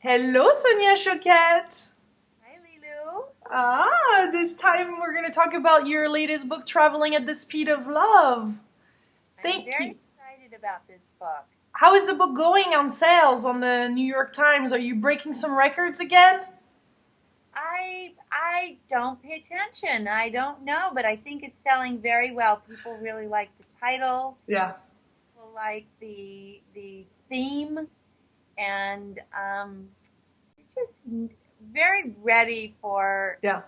Hello, Sonia Choquette. Hi, Lilou. This time we're going to talk about your latest book, Traveling at the Speed of Love. I'm Thank very you. excited about this book. How is the book going on sales on the New York Times? Are you breaking some records again? I don't pay attention. I don't know, but I think it's selling very well. People really like the title. Yeah. People like the theme, and just very ready Yeah.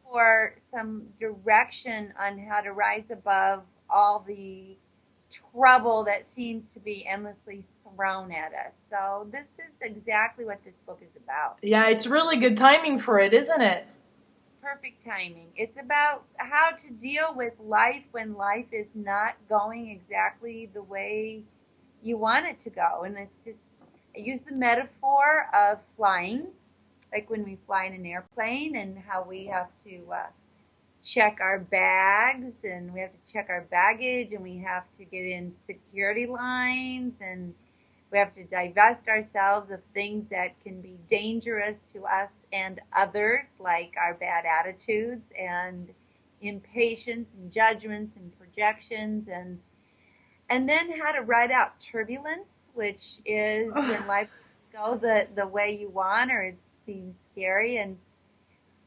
for some direction on how to rise above all the trouble that seems to be endlessly thrown at us. So this is exactly what this book is about. Yeah, it's really good timing for it, isn't it? Perfect timing. It's about how to deal with life when life is not going exactly the way you want it to go. And it's just, I use the metaphor of flying, like when we fly in an airplane and how we have to check our bags and we have to check our baggage and we have to get in security lines and we have to divest ourselves of things that can be dangerous to us and others, like our bad attitudes and impatience and judgments and projections, and then how to ride out turbulence, which is when life goes the way you want or it seems scary. And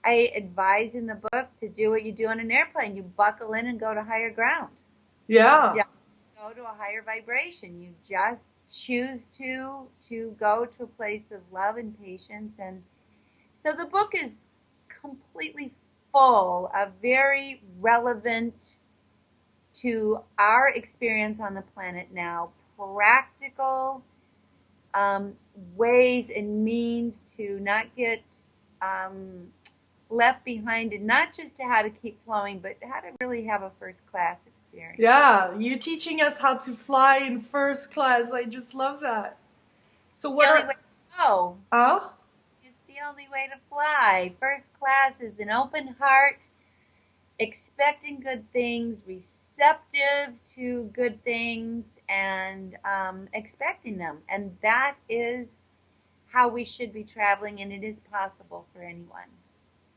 I advise in the book to do what you do on an airplane. You buckle in and go to higher ground. You Yeah. just go to a higher vibration. You just choose to go to a place of love and patience. And so the book is completely full of very relevant to our experience on the planet now, practical um, ways and means to not get um, left behind, and not just to how to keep flowing, but how to really have a first class experience. Yeah, you're teaching us how to fly in first class. I just love that. So It's the what only are way to go. Oh? It's the only way to fly. First class is an open heart, expecting good things, receptive to good things, and expecting them. And that is how we should be traveling, and it is possible for anyone.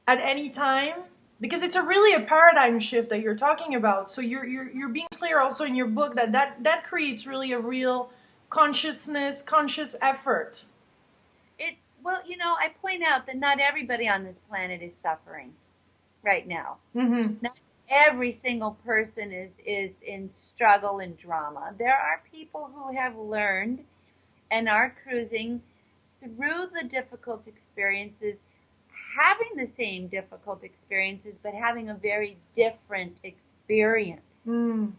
At any time, because it's a really a paradigm shift that you're talking about, so you're being clear also in your book that that creates really a real conscious effort. It well, I point out that not everybody on this planet is suffering right now. Mm-hmm. Not every single person is in struggle and drama. There are people who have learned and are cruising through the difficult experiences, having the same difficult experiences, but having a very different experience Mm.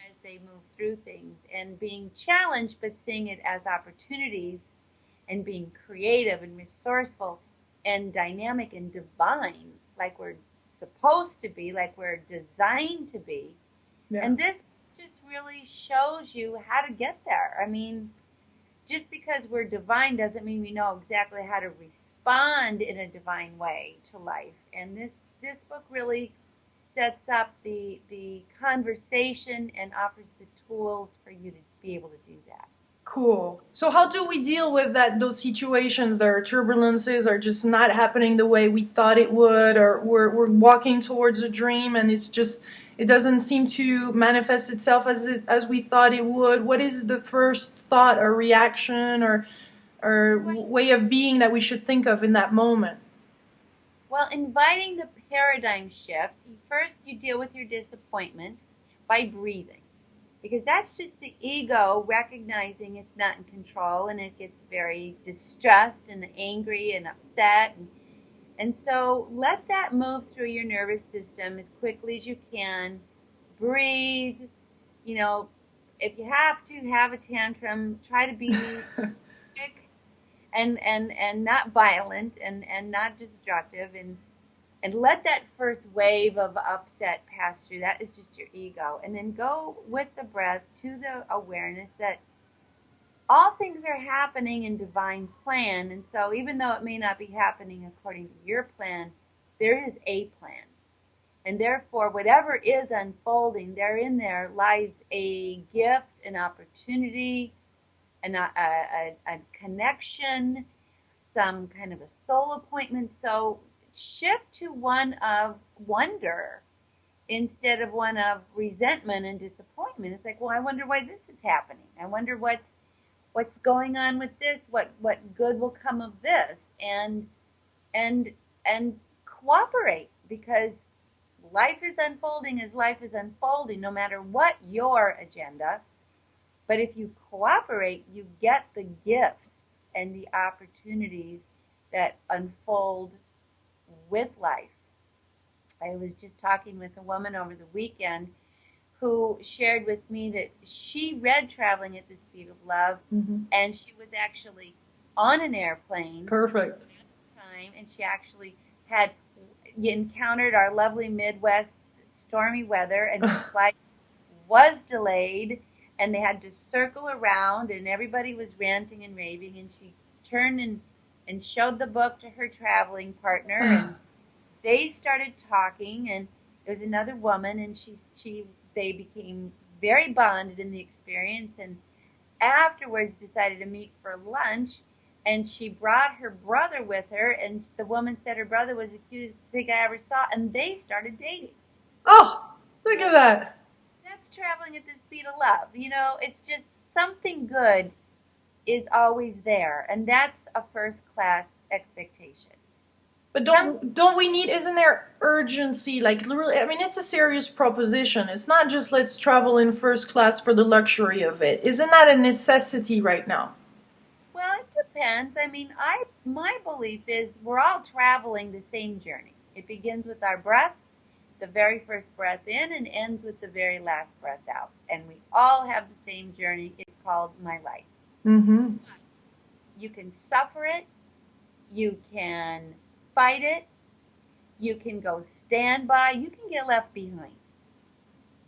as they move through things and being challenged, but seeing it as opportunities and being creative and resourceful and dynamic and divine, like we're supposed to be, like we're designed to be. Yeah. And this just really shows you how to get there. I mean, just because we're divine doesn't mean we know exactly how to respond in a divine way to life. And this book really sets up the conversation and offers the tools for you to be able to do that. Cool. So how do we deal with that, those situations that are turbulences are just not happening the way we thought it would, or we're walking towards a dream and it's just it doesn't seem to manifest itself as we thought it would? What is the first thought or reaction or way of being that we should think of in that moment? Well, inviting the paradigm shift, first you deal with your disappointment by breathing, because that's just the ego recognizing it's not in control and it gets very distressed and angry and upset. And so let that move through your nervous system as quickly as you can. Breathe. You know, if you have to have a tantrum, try to be quick and not violent and not destructive, and let that first wave of upset pass through. That is just your ego. And then go with the breath to the awareness that all things are happening in divine plan. And so even though it may not be happening according to your plan, there is a plan. And therefore, whatever is unfolding, therein there lies a gift, an opportunity, a connection, some kind of a soul appointment. So shift to one of wonder instead of one of resentment and disappointment. It's like, well, I wonder why this is happening. I wonder what's going on with this. What good will come of this? And and cooperate, because life is unfolding as life is unfolding, no matter what your agenda. But if you cooperate, you get the gifts and the opportunities that unfold with life. I was just talking with a woman over the weekend who shared with me that she read Traveling at the Speed of Love, and she was actually on an airplane. Perfect. Time, and she actually had encountered our lovely Midwest stormy weather, and her flight was delayed, and they had to circle around, and everybody was ranting and raving, and she turned and showed the book to her traveling partner, and they started talking, and there was another woman, and they became very bonded in the experience, and afterwards decided to meet for lunch. And she brought her brother with her, and the woman said her brother was the cutest pig I ever saw, and they started dating. Oh, look at that. That's traveling at the speed of love. You know, it's just something good is always there, and that's a first-class expectation. But don't we need, isn't there urgency? Like, really, I mean, it's a serious proposition. It's not just let's travel in first class for the luxury of it. Isn't that a necessity right now? Well, it depends. I mean, my belief is we're all traveling the same journey. It begins with our breath, the very first breath in, and ends with the very last breath out. And we all have the same journey. It's called my life. Mm-hmm. You can suffer it. You can fight it. You can go stand by. You can get left behind.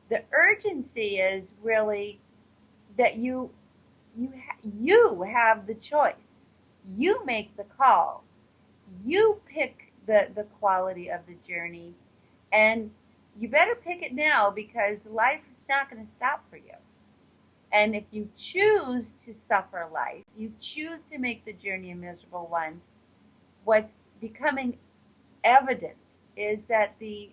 The urgency is really that you have the choice. You make the call. You pick the quality of the journey, and you better pick it now, because life is not going to stop for you. And if you choose to suffer life, you choose to make the journey a miserable one, what's becoming evident is that the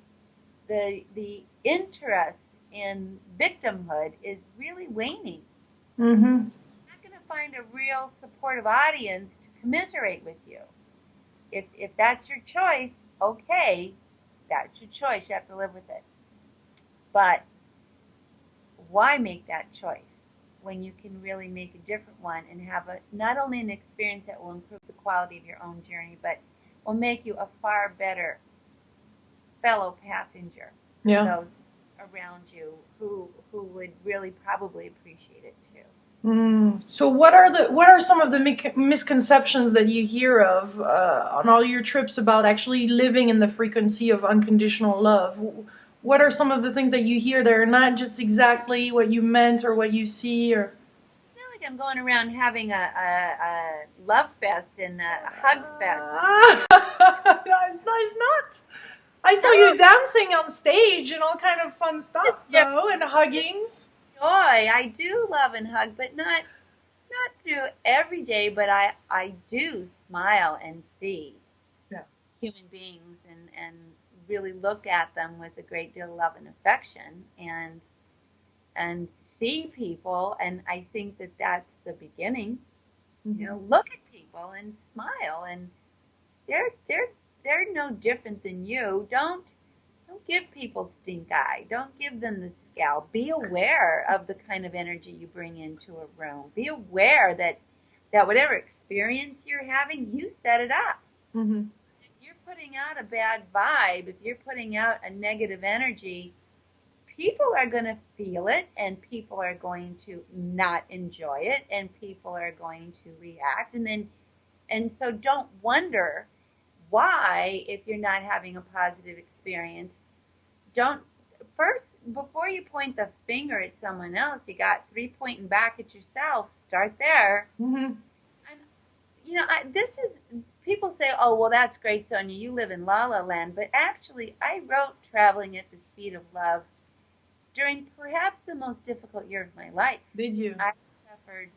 interest in victimhood is really waning. Mm-hmm. You're not going to find a real supportive audience to commiserate with you. If that's your choice, okay, that's your choice. You have to live with it. But why make that choice when you can really make a different one and have not only an experience that will improve the quality of your own journey, but will make you a far better fellow passenger to those around you who would really probably appreciate it too. So what are some of the misconceptions that you hear of on all your trips about actually living in the frequency of unconditional love? What are some of the things that you hear that are not just exactly what you meant or what you see? Or it's not like I'm going around having a love fest and a hug fest. it's not. I saw you dancing on stage and all kind of fun stuff, though, and huggings. Joy, I do love and hug, but not through every day. But I do smile and see human beings and really look at them with a great deal of love and affection, and see people, and I think that that's the beginning. You know, look at people and smile, and they're no different than you. Don't give people stink eye. Don't give them the scowl. Be aware of the kind of energy you bring into a room. Be aware that whatever experience you're having, you set it up. Mm-hmm. If you're putting out a bad vibe, if you're putting out a negative energy, people are going to feel it, and people are going to not enjoy it, and people are going to react, and so don't wonder why, if you're not having a positive experience, don't first, before you point the finger at someone else, you got 3 pointing back at yourself. Start there. Mm-hmm. And you know, this is, people say, oh, well, that's great, Sonia, you live in La La Land, but actually I wrote Traveling at the Speed of Love during perhaps the most difficult year of my life. Did you? I suffered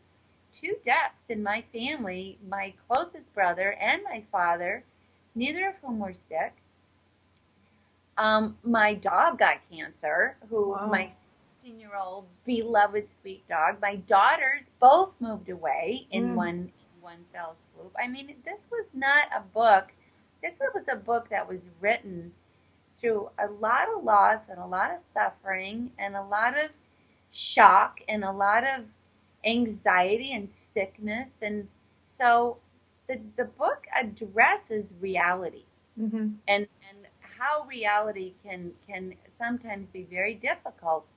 two deaths in my family, my closest brother and my father, neither of whom were sick. My dog got cancer, my 16-year-old beloved sweet dog. My daughters both moved away in one fell swoop. I mean, this was not a book. This was a book that was written through a lot of loss and a lot of suffering and a lot of shock and a lot of anxiety and sickness. And so the book addresses reality and how reality can sometimes be very difficult,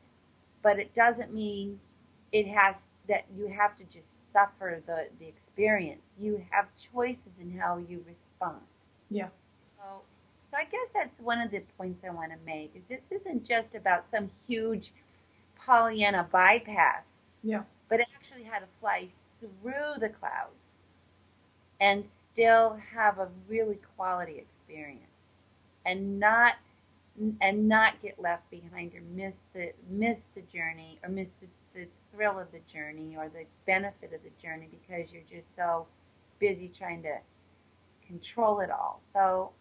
but it doesn't mean it has that you have to just suffer the experience. You have choices in how you respond. Yeah. So I guess that's one of the points I want to make is this isn't just about some huge Pollyanna bypass, Yeah. but actually how to fly through the clouds and still have a really quality experience and not get left behind or miss the journey or miss the thrill of the journey or the benefit of the journey because you're just so busy trying to control it all. So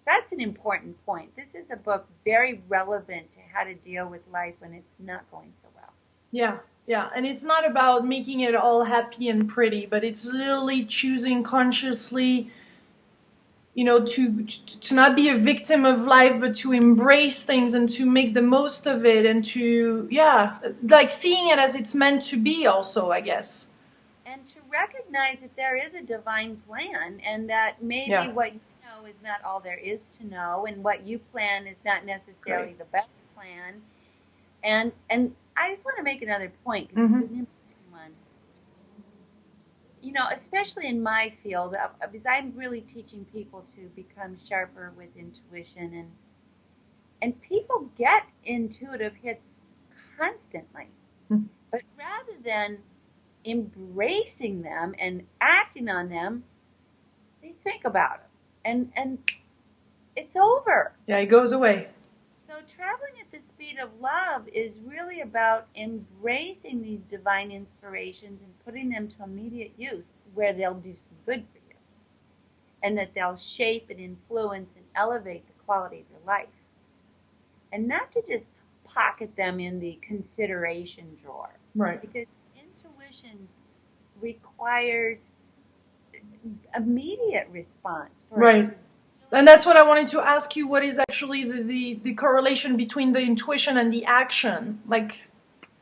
that's an important point. This is a book very relevant to how to deal with life when it's not going so well. Yeah. Yeah. And it's not about making it all happy and pretty, but it's literally choosing consciously, to not be a victim of life, but to embrace things and to make the most of it and to, like seeing it as it's meant to be also, I guess. And to recognize that there is a divine plan and that maybe what you know is not all there is to know and what you plan is not necessarily the best plan. And I just want to make another point because it's an important one. Especially in my field, because I'm really teaching people to become sharper with intuition, and people get intuitive hits constantly. But rather than embracing them and acting on them, they think about them, and it's over. Yeah, it goes away. So traveling at the speed of love is really about embracing these divine inspirations and putting them to immediate use where they'll do some good for you and that they'll shape and influence and elevate the quality of your life. And not to just pocket them in the consideration drawer. Right. Because intuition requires immediate response. Right. And that's what I wanted to ask you. What is actually the correlation between the intuition and the action? Like,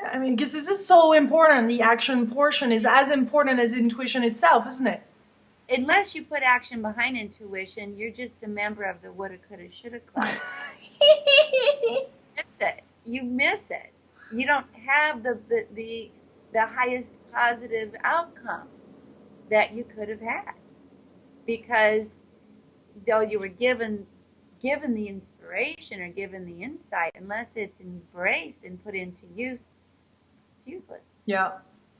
I mean, because this is so important. The action portion is as important as intuition itself, isn't it? Unless you put action behind intuition, you're just a member of the woulda, coulda, shoulda club. Miss it. You miss it. You don't have the highest positive outcome that you could have had because though you were given the inspiration or given the insight, unless it's embraced and put into use, it's useless. Yeah.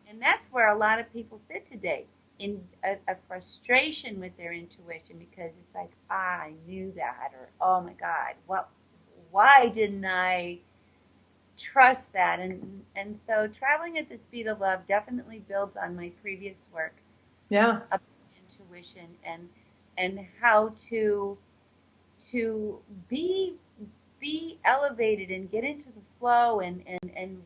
And that's where a lot of people sit today, in a frustration with their intuition because it's like, I knew that, or oh my God, why didn't I trust that? And so traveling at the speed of love definitely builds on my previous work. Yeah. About intuition and how to be elevated and get into the flow and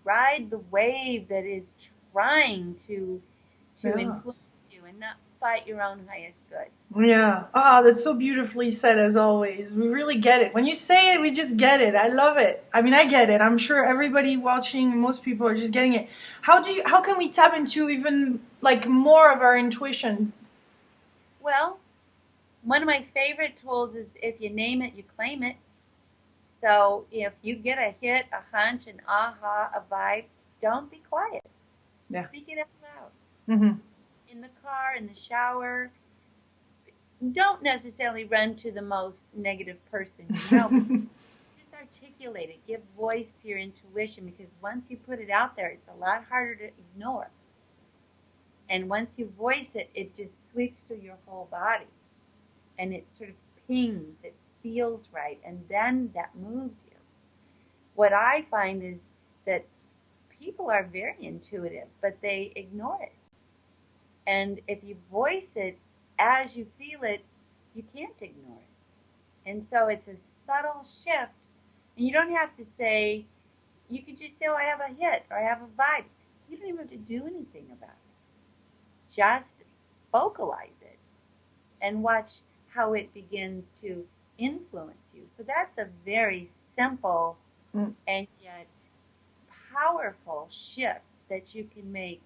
ride the wave that is trying to influence you and not fight your own highest good. Yeah. That's so beautifully said as always. We really get it. When you say it, we just get it. I love it. I mean, I get it. I'm sure everybody watching, most people are just getting it. How can we tap into even like more of our intuition? Well, one of my favorite tools is if you name it, you claim it. So if you get a hit, a hunch, an aha, a vibe, don't be quiet. Yeah. Speak it out loud. In the car, in the shower. Don't necessarily run to the most negative person you know. Just articulate it. Give voice to your intuition because once you put it out there, it's a lot harder to ignore. And once you voice it, it just sweeps through your whole body. And it sort of pings, it feels right, and then that moves you. What I find is that people are very intuitive, but they ignore it. And if you voice it as you feel it, you can't ignore it. And so it's a subtle shift. And you don't have to say, you could just say, oh, I have a hit or I have a vibe. You don't even have to do anything about it. Just vocalize it and watch how it begins to influence you. So that's a very simple and yet powerful shift that you can make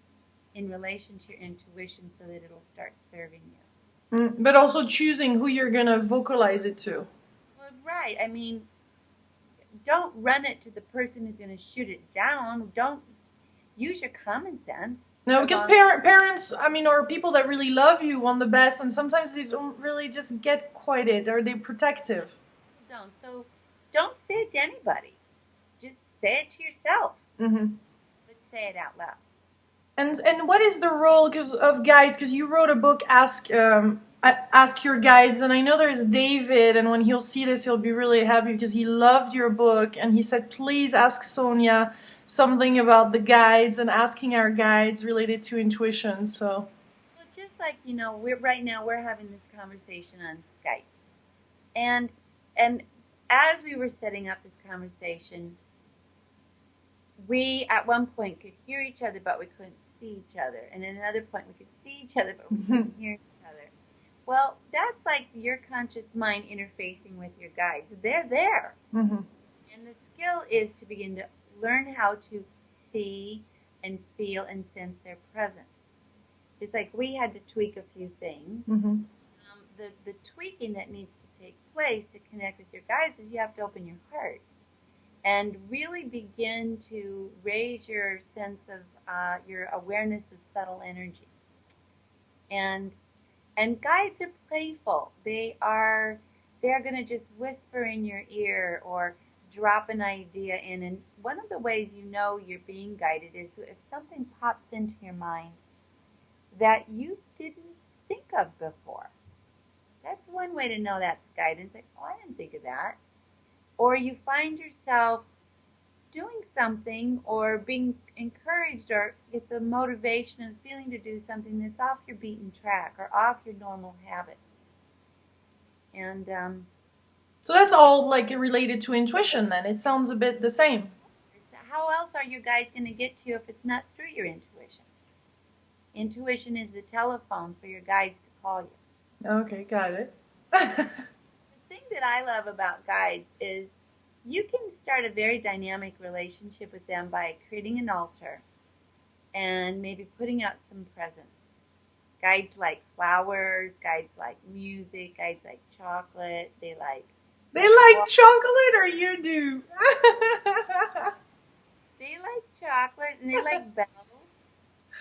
in relation to your intuition so that it'll start serving you. But also choosing who you're gonna vocalize it to. Well, right. I mean, don't run it to the person who's going to shoot it down. Don't use your common sense. No, because parents, I mean, or people that really love you want the best, and sometimes they don't really just get quite it, or they're protective. Don't. So don't say it to anybody. Just say it to yourself. Mm-hmm. But say it out loud. And what is the role of guides? Because you wrote a book, Ask Your Guides, and I know there's David, and when he'll see this, he'll be really happy because he loved your book, and he said, please ask Sonia something about the guides and asking our guides related to intuition. So, well, just like right now we're having this conversation on Skype, and as we were setting up this conversation, we at one point could hear each other, but we couldn't see each other, and at another point we could see each other, but we couldn't hear each other. Well, that's like your conscious mind interfacing with your guides. They're there. Mm-hmm. And the skill is to begin to learn how to see and feel and sense their presence. Just like we had to tweak a few things, Mm-hmm. The tweaking that needs to take place to connect with your guides is you have to open your heart and really begin to raise your sense of your awareness of subtle energy. And guides are playful. They're going to just whisper in your ear or drop an idea in. And one of the ways you know you're being guided is if something pops into your mind that you didn't think of before. That's one way to know that's guidance. Like, oh, I didn't think of that. Or you find yourself doing something or being encouraged or get the motivation and feeling to do something that's off your beaten track or off your normal habits. And So that's all like related to intuition then. It sounds a bit the same. How else are your guides going to get to you if it's not through your intuition? Intuition is the telephone for your guides to call you. Okay, got it. The thing that I love about guides is you can start a very dynamic relationship with them by creating an altar and maybe putting out some presents. Guides like flowers, guides like music, guides like chocolate. They like chocolate, or you do? They like chocolate and they like bells.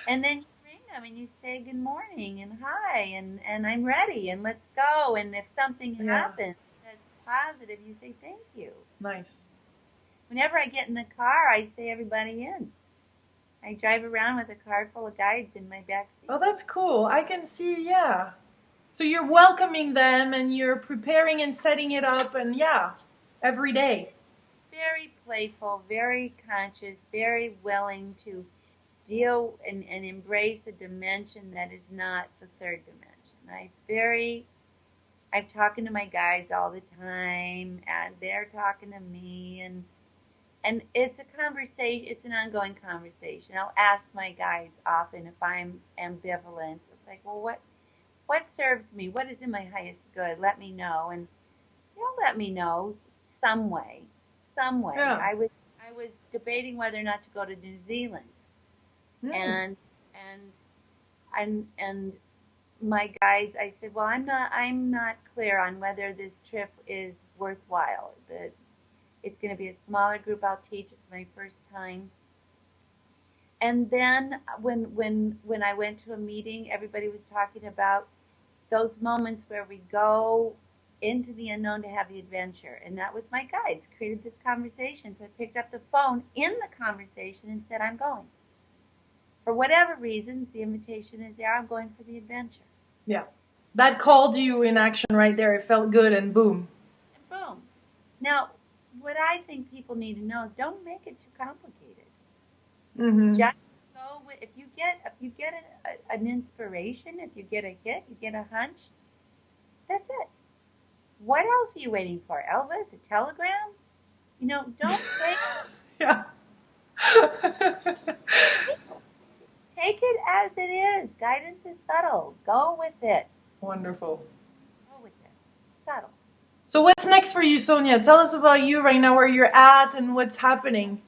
And then you ring them and you say good morning and hi and I'm ready and let's go. And if something happens that's positive, you say thank you. Nice. Whenever I get in the car, I say everybody in. I drive around with a car full of guides in my back seat. Oh, that's cool. I can see, yeah. So you're welcoming them and you're preparing and setting it up and every day. Very playful, very conscious, very willing to deal and embrace a dimension that is not the third dimension. I'm talking to my guides all the time, and they're talking to me, and it's a conversation. It's an ongoing conversation. I'll ask my guides often if I'm ambivalent. It's like, well, what serves me? What is in my highest good? Let me know, and they'll let me know some way. Yeah. I was debating whether or not to go to New Zealand. And my guides, I said, well, I'm not clear on whether this trip is worthwhile. It's going to be a smaller group I'll teach. It's my first time. And then when I went to a meeting, everybody was talking about those moments where we go into the unknown to have the adventure. And that was my guides, created this conversation. So I picked up the phone in the conversation and said, I'm going. For whatever reasons, the invitation is there. I'm going for the adventure. Yeah. That called you in action right there. It felt good and boom. And boom. Now, what I think people need to know is don't make it too complicated. Mm-hmm. Just go if you get an inspiration, if you get a hit, you get a hunch, that's it. What else are you waiting for? Elvis, a telegram? Don't Yeah. take it as it is. Guidance is subtle. Go with it. Wonderful. Go with it. Subtle. So what's next for you, Sonia? Tell us about you right now, where you're at and what's happening.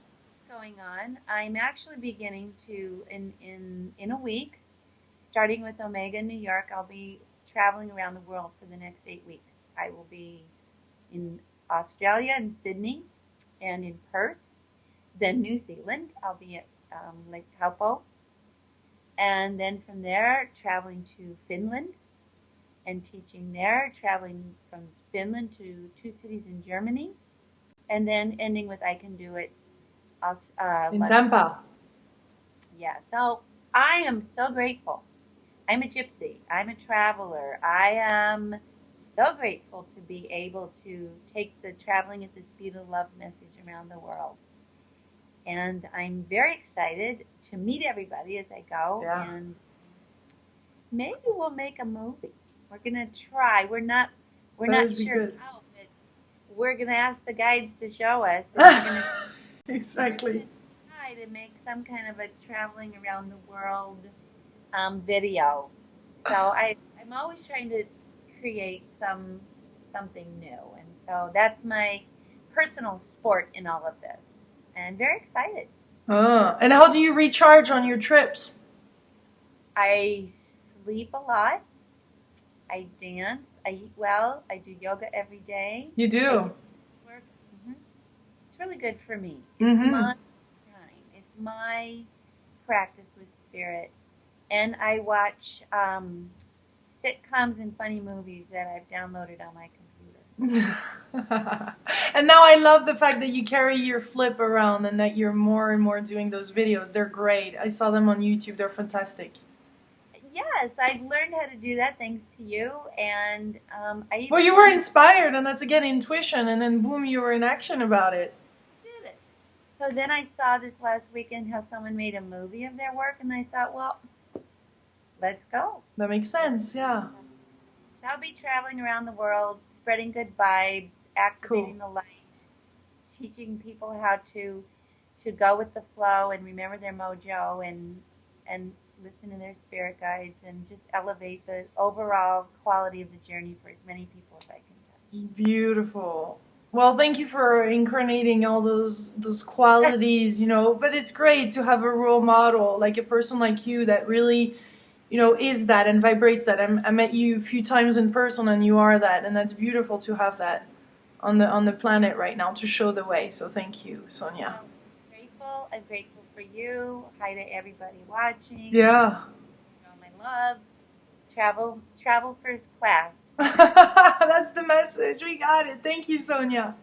What's going on? I'm actually beginning to in a week, starting with Omega in New York. I'll be traveling around the world for the next 8 weeks. I will be in Australia and Sydney, and in Perth, then New Zealand. I'll be at Lake Taupo, and then from there traveling to Finland and teaching there, traveling from Finland to 2 cities in Germany, and then ending with I Can Do It. In Tampa. Yeah, so I am so grateful. I'm a gypsy. I'm a traveler. I am so grateful to be able to take the traveling at the speed of love message around the world. And I'm very excited to meet everybody as I go. Yeah. And maybe we'll make a movie. We're gonna try. We're not sure Good. how, but we're gonna ask the guides to show us. And we're gonna Exactly. try to make some kind of a traveling around the world video. So I'm always trying to create something new, and so that's my personal sport in all of this, and very excited. And how do you recharge on your trips? I sleep a lot. I dance. I eat well. I do yoga every day. You do. Work. It's really good for me. It's Mm-hmm. my time. It's my practice with spirit, and I watch sitcoms and funny movies that I've downloaded on my computer. And now I love the fact that you carry your flip around and that you're more and more doing those videos. They're great. I saw them on YouTube. They're fantastic. Yes, I've learned how to do that thanks to you, and Well, you were inspired, and that's again intuition, and then boom, you were in action about it. did it. So then I saw this last weekend how someone made a movie of their work, and I thought, well, let's go. That makes sense, yeah. So I'll be traveling around the world, spreading good vibes, activating the light, teaching people how to go with the flow and remember their mojo and listen to their spirit guides and just elevate the overall quality of the journey for as many people as I can touch. Beautiful. Well, thank you for incarnating all those qualities, but it's great to have a role model, like a person like you that really, is that and vibrates that. I met you a few times in person and you are that, and that's beautiful to have that on the planet right now to show the way. So thank you, Sonia. I'm grateful for you. Hi to everybody watching. Yeah. My love. Travel first class. That's the message. We got it. Thank you, Sonia.